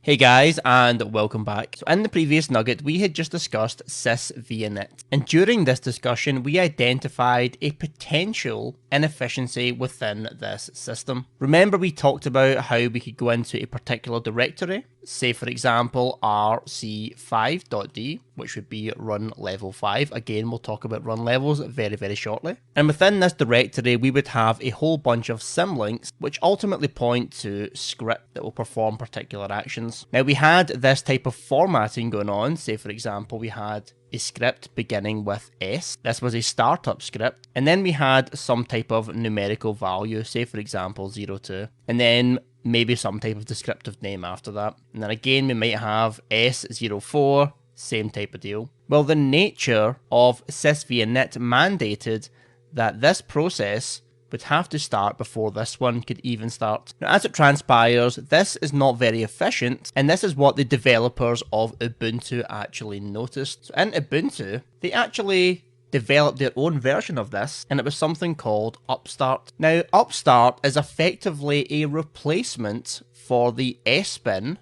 Hey guys, and welcome back. So in the previous nugget, we had just discussed sys via init, and during this discussion, we identified a potential inefficiency within this system. Remember we talked about how we could go into a particular directory, say for example rc5.d, which would be run level 5. Again, we'll talk about run levels very shortly. And within this directory, we would have a whole bunch of symlinks, which ultimately point to script that will perform particular actions. Now we had this type of formatting going on. Say for example, we had a script beginning with S. This was a startup script. And then we had some type of numerical value, say for example 02. And then maybe some type of descriptive name after that. And then again, we might have S04, same type of deal. Well, the nature of sys via init mandated that this process would have to start before this one could even start. Now, as it transpires, this is not very efficient, and this is what the developers of Ubuntu actually noticed. So in Ubuntu, they actually developed their own version of this, and it was something called Upstart. Now, Upstart is effectively a replacement for the sbin/init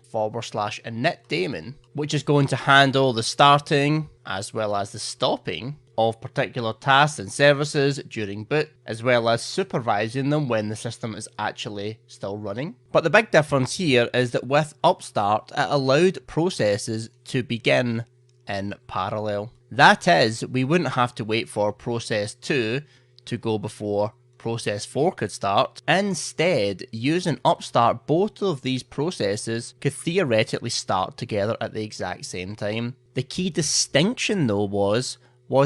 daemon, which is going to handle the starting as well as the stopping of particular tasks and services during boot, as well as supervising them when the system is actually still running. But the big difference here is that with Upstart, it allowed processes to begin in parallel. That is, we wouldn't have to wait for process 2 to go before process 4 could start. Instead, using Upstart, both of these processes could theoretically start together at the exact same time. The key distinction though was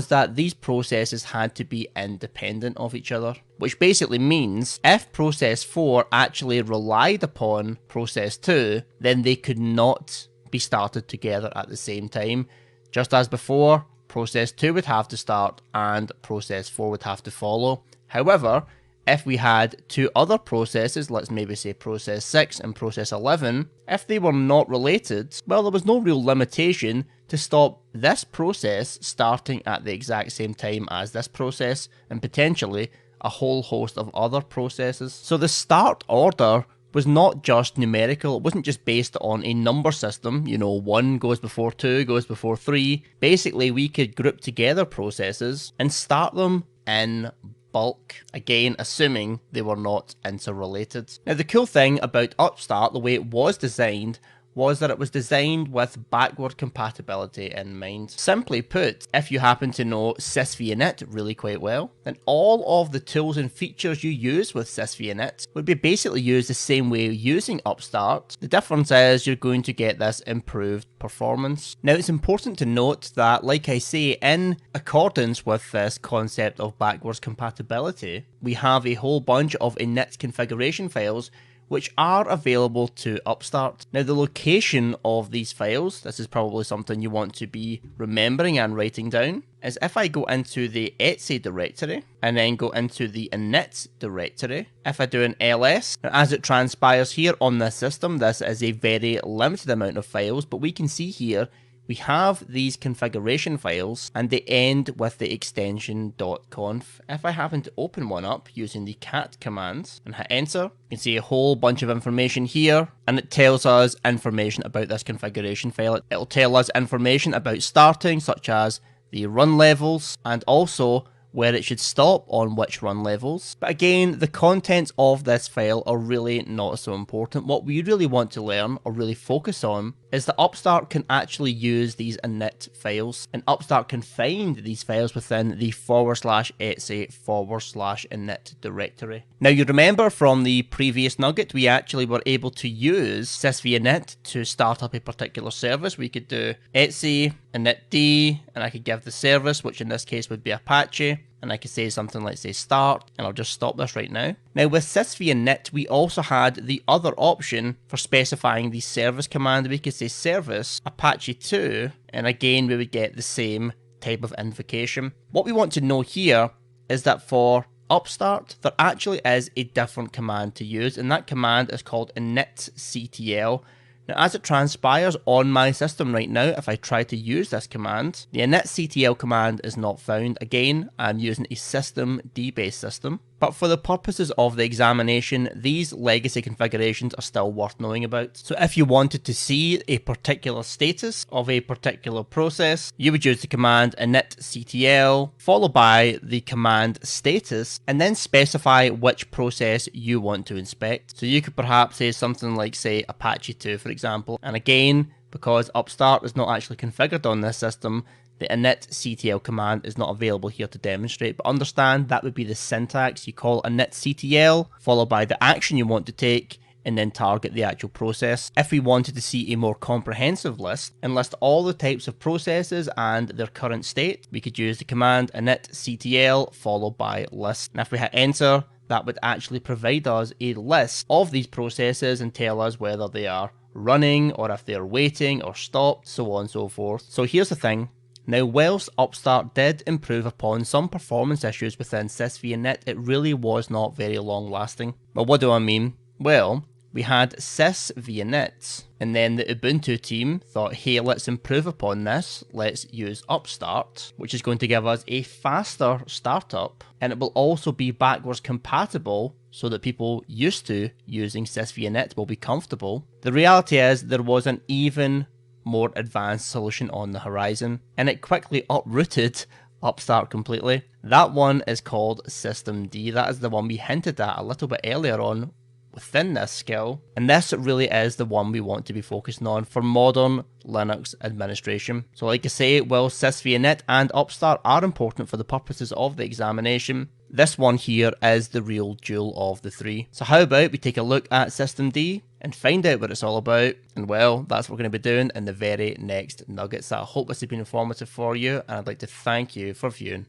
that these processes had to be independent of each other, which basically means if process 4 actually relied upon process 2, then they could not be started together at the same time. Just as before, process 2 would have to start and process 4 would have to follow. However, if we had two other processes, let's maybe say process 6 and process 11, if they were not related, well, there was no real limitation to stop this process starting at the exact same time as this process, and potentially a whole host of other processes. So the start order was not just numerical. It wasn't just based on a number system, 1 goes before 2, goes before 3. Basically, we could group together processes and start them in bulk, again assuming they were not interrelated. Now the cool thing about Upstart, the way it was designed, was that it was designed with backward compatibility in mind. Simply put, if you happen to know sys via init really quite well, then all of the tools and features you use with sys via init would be basically used the same way using Upstart. The difference is you're going to get this improved performance. Now it's important to note that, like I say, in accordance with this concept of backwards compatibility, we have a whole bunch of init configuration files which are available to Upstart. Now the location of these files, this is probably something you want to be remembering and writing down, is if I go into the etc directory and then go into the init directory, if I do an ls, now as it transpires here on this system, this is a very limited amount of files, but we can see here we have these configuration files and they end with the extension .conf. If I happen to open one up using the cat command and hit enter, you can see a whole bunch of information here, and it tells us information about this configuration file. It'll tell us information about starting, such as the run levels, and also where it should stop on which run levels. But again, the contents of this file are really not so important. What we really want to learn or really focus on is that Upstart can actually use these init files, and Upstart can find these files within the /etc/init directory. Now you remember from the previous nugget, we actually were able to use sys via init to start up a particular service. We could do etc initd, and I could give the service, which in this case would be Apache, and I could say something like say start, and I'll just stop this right now. Now with sys via init, we also had the other option for specifying the service command. We could say service Apache 2, and again we would get the same type of invocation. What we want to know here is that for Upstart, there actually is a different command to use, and that command is called initctl. Now, as it transpires on my system right now, if I try to use this command, the initctl command is not found. Again, I'm using a system D-based system. But for the purposes of the examination, these legacy configurations are still worth knowing about. So if you wanted to see a particular status of a particular process, you would use the command initctl followed by the command status and then specify which process you want to inspect. So you could perhaps say something like, say, Apache 2 for example, and again, because Upstart is not actually configured on this system, the initctl command is not available here to demonstrate, but understand that would be the syntax. You call initctl, followed by the action you want to take, and then target the actual process. If we wanted to see a more comprehensive list and list all the types of processes and their current state, we could use the command initctl followed by list. And if we hit enter, that would actually provide us a list of these processes and tell us whether they are running or if they're waiting or stopped, so on and so forth. So here's the thing. Now, whilst Upstart did improve upon some performance issues within sysvinit, it really was not very long lasting. But what do I mean? Well, we had sysvinit, and then the Ubuntu team thought, hey, let's improve upon this, let's use Upstart, which is going to give us a faster startup, and it will also be backwards compatible so that people used to using sysvinit will be comfortable. The reality is there was an even more advanced solution on the horizon, and it quickly uprooted Upstart completely. That one is called systemd. That is the one we hinted at a little bit earlier on within this skill, and this really is the one we want to be focusing on for modern Linux administration. So like I say, while sysvinit and Upstart are important for the purposes of the examination, this one here is the real jewel of the three. So how about we take a look at systemd and find out what it's all about, and well, that's what we're going to be doing in the very next nuggets. So I hope this has been informative for you, and I'd like to thank you for viewing.